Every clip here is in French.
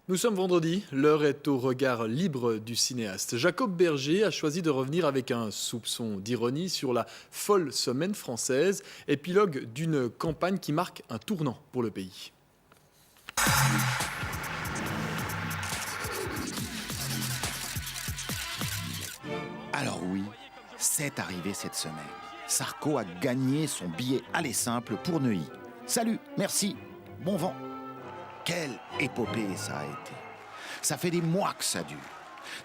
Nous sommes vendredi, l'heure est au regard libre du cinéaste. Jacob Berger a choisi de revenir avec un soupçon d'ironie sur la folle semaine française, épilogue d'une campagne qui marque un tournant pour le pays. Alors oui, c'est arrivé cette semaine. Sarko a gagné son billet aller simple pour Neuilly. Salut, merci, bon vent. Quelle épopée ça a été. Ça fait des mois que ça dure.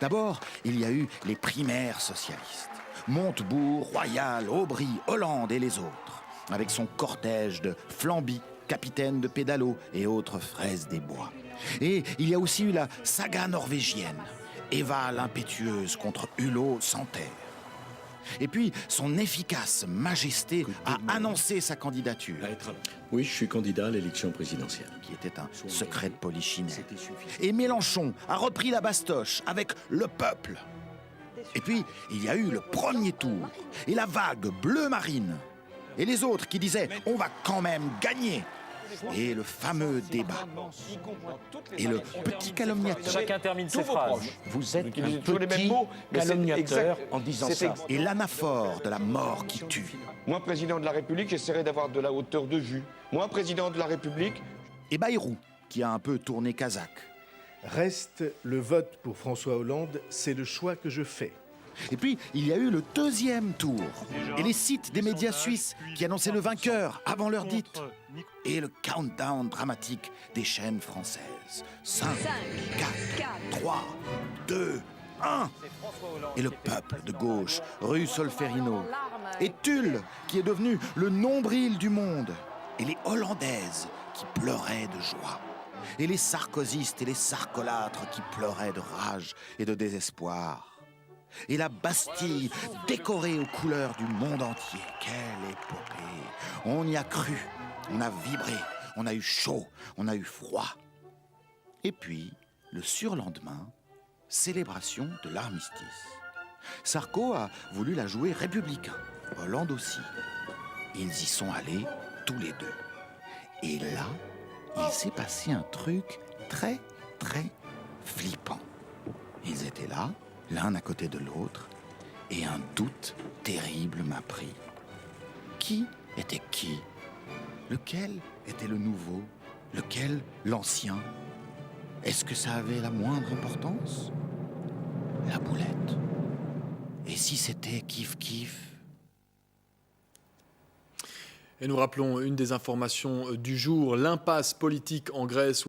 D'abord, il y a eu les primaires socialistes. Montebourg, Royal, Aubry, Hollande et les autres, avec son cortège de Flamby, capitaine de pédalo et autres fraises des bois. Et il y a aussi eu la saga norvégienne, Eva l'impétueuse contre Hulot sans terre. Et puis, son efficace majesté a annoncé sa candidature, Oui, je suis candidat à l'élection présidentielle. qui était un secret de polichinelle. Et Mélenchon a repris la bastoche avec le peuple. Et puis, il y a eu le premier tour et la vague bleu marine. Et les autres qui disaient « on va quand même gagner ». Et le fameux débat. Et le petit calomniateur. Chacun termine ses phrases. Vous êtes un utilisez toujours les mêmes petit mots, mais c'est calomniateur exact. en disant C'est ça. exact. Et l'anaphore de la mort qui tue. Moi, président de la République, j'essaierai d'avoir de la hauteur de vue. Moi, président de la République, Et Bayrou, qui a un peu tourné kazakh. Reste le vote pour François Hollande, c'est le choix que je fais. Et puis, il y a eu le deuxième tour. Et les sites des médias suisses qui annonçaient le vainqueur avant l'heure dite. Et le countdown dramatique des chaînes françaises. 5, 4, 3, 2, 1. Et le peuple de gauche, rue Solferino. Et Tulle, qui est devenu le nombril du monde. Et les Hollandaises qui pleuraient de joie. Et les sarkozystes et les sarcolâtres qui pleuraient de rage et de désespoir. Et la Bastille décorée aux couleurs du monde entier. Quelle épopée! On y a cru, on a vibré, on a eu chaud, on a eu froid. Et puis, le surlendemain, célébration de l'armistice. Sarko a voulu la jouer républicain, Hollande aussi. Ils y sont allés tous les deux. Et là, il s'est passé un truc très, très flippant. Ils étaient là, l'un à côté de l'autre, et un doute terrible m'a pris. Qui était qui? Lequel était le nouveau? Lequel l'ancien? Est-ce que ça avait la moindre importance? La boulette. Et si c'était kiff-kiff? Et nous rappelons une des informations du jour, l'impasse politique en Grèce.